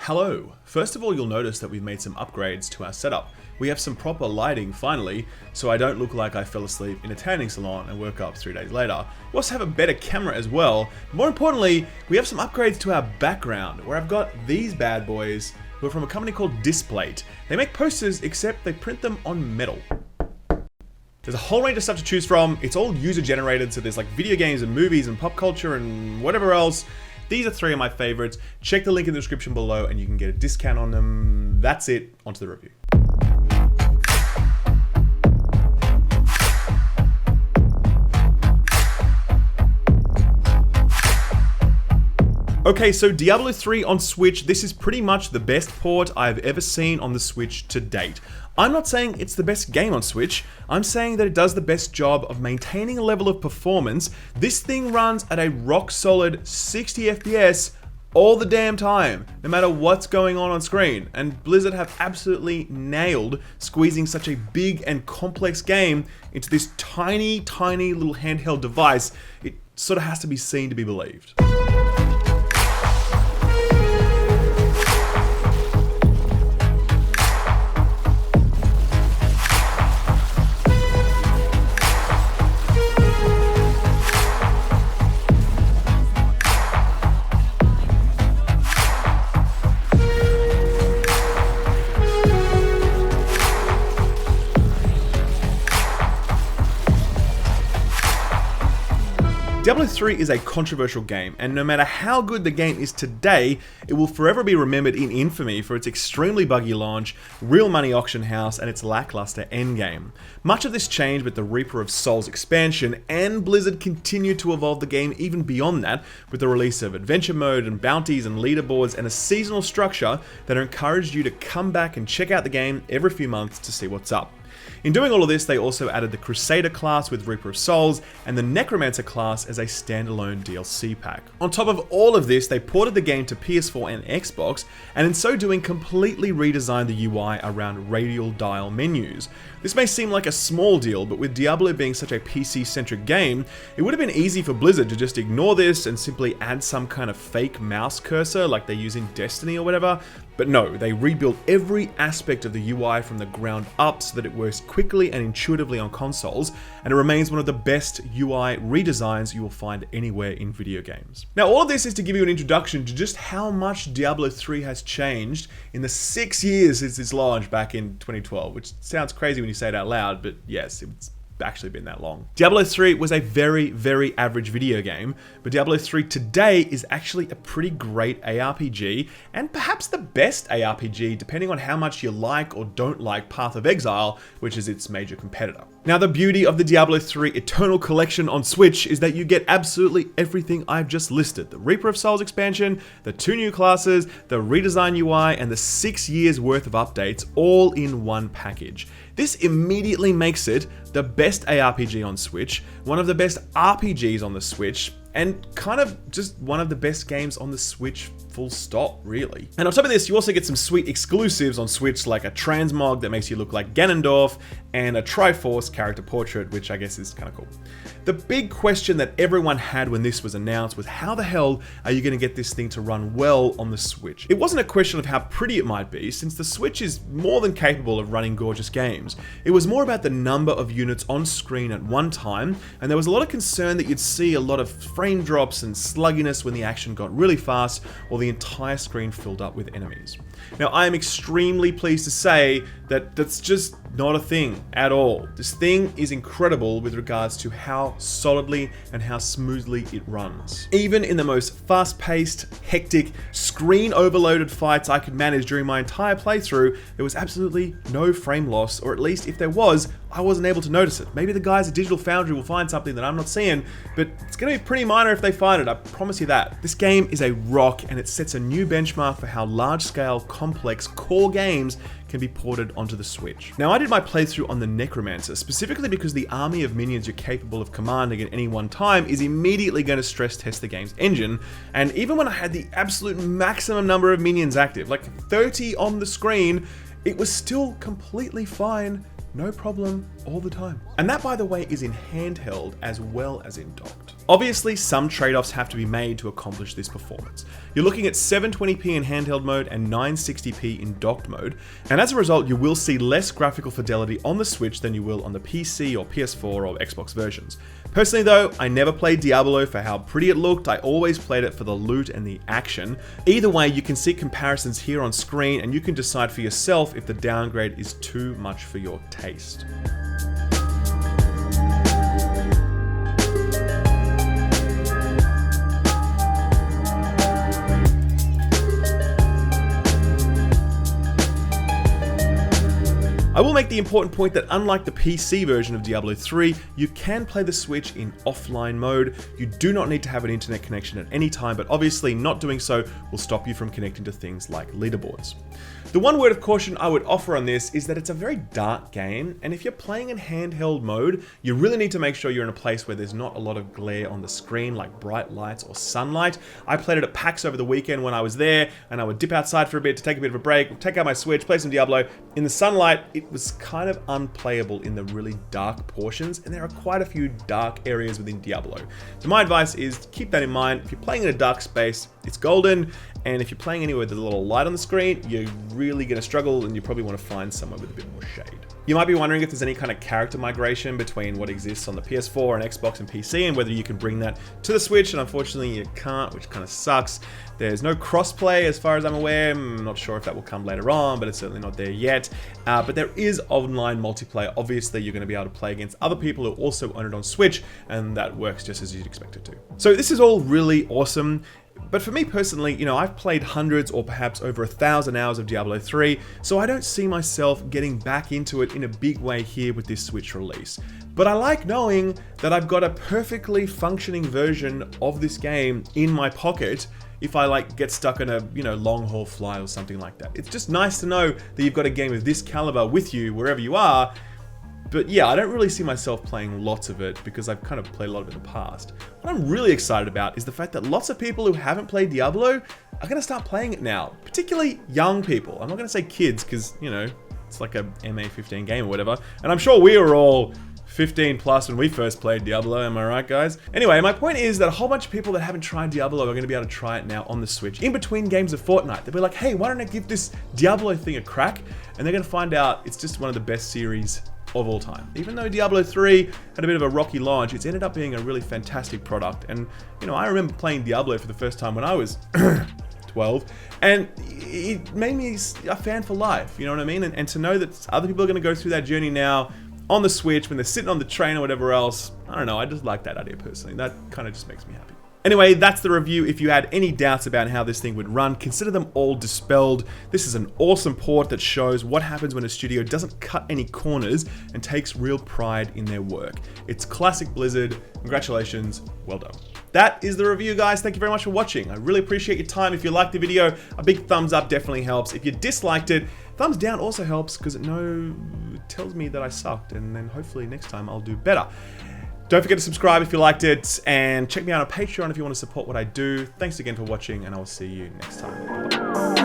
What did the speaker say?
Hello! First of all, you'll notice that we've made some upgrades to our setup. We have some proper lighting finally, so I don't look like I fell asleep in a tanning salon and woke up 3 days later. We also have a better camera as well. More importantly, we have some upgrades to our background, where I've got these bad boys who are from a company called Displate. They make posters, except they print them on metal. There's a whole range of stuff to choose from. It's all user generated, so there's like video games and movies and pop culture and whatever else. These are 3 of my favorites. Check the link in the description below and you can get a discount on them. That's it, onto the review. Okay, so Diablo 3 on Switch, this is pretty much the best port I've ever seen on the Switch to date. I'm not saying it's the best game on Switch, I'm saying that it does the best job of maintaining a level of performance. This thing runs at a rock solid 60 FPS all the damn time, no matter what's going on screen. And Blizzard have absolutely nailed squeezing such a big and complex game into this tiny little handheld device. It sort of has to be seen to be believed. Diablo 3 is a controversial game, and no matter how good the game is today, it will forever be remembered in infamy for its extremely buggy launch, real money auction house, and its lackluster endgame. Much of this changed with the Reaper of Souls expansion, and Blizzard continued to evolve the game even beyond that, with the release of adventure mode and bounties and leaderboards and a seasonal structure that encouraged you to come back and check out the game every few months to see what's up. In doing all of this, they also added the Crusader class with Reaper of Souls and the Necromancer class as a standalone DLC pack. On top of all of this, they ported the game to PS4 and Xbox, and in so doing completely redesigned the UI around radial dial menus. This may seem like a small deal, but with Diablo being such a PC-centric game, it would have been easy for Blizzard to just ignore this and simply add some kind of fake mouse cursor like they use in Destiny or whatever. But no, they rebuilt every aspect of the UI from the ground up so that it works quickly and intuitively on consoles, and it remains one of the best UI redesigns you will find anywhere in video games. Now, all of this is to give you an introduction to just how much Diablo 3 has changed in the 6 years since its launch back in 2012, which sounds crazy when you say it out loud, but yes, it's actually been that long. Diablo 3 was a very average video game, but Diablo 3 today is actually a pretty great ARPG, and perhaps the best ARPG depending on how much you like or don't like Path of Exile, which is its major competitor. Now, the beauty of the Diablo 3 Eternal Collection on Switch is that you get absolutely everything I've just listed. The Reaper of Souls expansion, the 2 new classes, the redesigned UI, and the 6 years worth of updates all in one package. This immediately makes it the best ARPG on Switch, one of the best RPGs on the Switch, and kind of just one of the best games on the Switch, full stop, really. And on top of this, you also get some sweet exclusives on Switch, like a transmog that makes you look like Ganondorf, and a Triforce character portrait, which I guess is kind of cool. The big question that everyone had when this was announced was, how the hell are you going to get this thing to run well on the Switch? It wasn't a question of how pretty it might be, since the Switch is more than capable of running gorgeous games. It was more about the number of units on screen at one time, and there was a lot of concern that you'd see a lot of frame drops and slugginess when the action got really fast, or the entire screen filled up with enemies. Now, I am extremely pleased to say that that's just not a thing at all. This thing is incredible with regards to how solidly and how smoothly it runs. Even in the most fast-paced, hectic, screen-overloaded fights I could manage during my entire playthrough, there was absolutely no frame loss, or at least if there was, I wasn't able to notice it. Maybe the guys at Digital Foundry will find something that I'm not seeing, but it's going to be pretty minor if they find it, I promise you that. This game is a rock, and it sets a new benchmark for how large-scale, complex, core games can be ported onto the Switch. Now, I did my playthrough on the Necromancer, specifically because the army of minions you're capable of commanding at any one time is immediately going to stress test the game's engine, and even when I had the absolute maximum number of minions active, like 30 on the screen, it was still completely fine no problem, all the time. And that, by the way, is in handheld as well as in docked. Obviously, some trade-offs have to be made to accomplish this performance. You're looking at 720p in handheld mode and 960p in docked mode, and as a result, you will see less graphical fidelity on the Switch than you will on the PC or PS4 or Xbox versions. Personally though, I never played Diablo for how pretty it looked, I always played it for the loot and the action. Either way, you can see comparisons here on screen and you can decide for yourself if the downgrade is too much for your taste. I will make the important point that unlike the PC version of Diablo 3, you can play the Switch in offline mode. You do not need to have an internet connection at any time, but obviously not doing so will stop you from connecting to things like leaderboards. The one word of caution I would offer on this is that it's a very dark game, and if you're playing in handheld mode, you really need to make sure you're in a place where there's not a lot of glare on the screen, like bright lights or sunlight. I played it at PAX over the weekend when I was there, and I would dip outside for a bit to take a bit of a break, take out my Switch, play some Diablo. In the sunlight, it was kind of unplayable in the really dark portions, and there are quite a few dark areas within Diablo. So my advice is keep that in mind. If you're playing in a dark space, it's golden, and if you're playing anywhere with a little light on the screen, you're really going to struggle, and you probably want to find somewhere with a bit more shade. You might be wondering if there's any kind of character migration between what exists on the PS4 and Xbox and PC, and whether you can bring that to the Switch, and unfortunately you can't, which kind of sucks. There's no crossplay as far as I'm aware. I'm not sure if that will come later on, but it's certainly not there yet. But there is online multiplayer. Obviously, you're going to be able to play against other people who also own it on Switch, and that works just as you'd expect it to. So this is all really awesome. But for me personally, you know, I've played hundreds or perhaps over 1,000 hours of Diablo 3, so I don't see myself getting back into it in a big way here with this Switch release. But I like knowing that I've got a perfectly functioning version of this game in my pocket if I like get stuck on a, you know, long haul flight or something like that. It's just nice to know that you've got a game of this caliber with you wherever you are. But yeah, I don't really see myself playing lots of it because I've kind of played a lot of it in the past. What I'm really excited about is the fact that lots of people who haven't played Diablo are going to start playing it now, particularly young people. I'm not going to say kids because, you know, it's like a MA15 game or whatever. And I'm sure we were all 15 plus when we first played Diablo, am I right, guys? Anyway, my point is that a whole bunch of people that haven't tried Diablo are going to be able to try it now on the Switch. In between games of Fortnite, they'll be like, hey, why don't I give this Diablo thing a crack? And they're going to find out it's just one of the best series of all time. Even though Diablo 3 had a bit of a rocky launch, it's ended up being a really fantastic product. And, you know, I remember playing Diablo for the first time when I was 12, and it made me a fan for life, you know what I mean? And to know that other people are going to go through that journey now on the Switch when they're sitting on the train or whatever else, I don't know, I just like that idea personally. That kind of just makes me happy. Anyway, that's the review. If you had any doubts about how this thing would run, consider them all dispelled. This is an awesome port that shows what happens when a studio doesn't cut any corners and takes real pride in their work. It's classic Blizzard. Congratulations, well done. That is the review, guys. Thank you very much for watching. I really appreciate your time. If you liked the video, a big thumbs up definitely helps. If you disliked it, thumbs down also helps because it tells me that I sucked, and then hopefully next time I'll do better. Don't forget to subscribe if you liked it, and check me out on Patreon if you want to support what I do. Thanks again for watching, and I will see you next time. Bye-bye.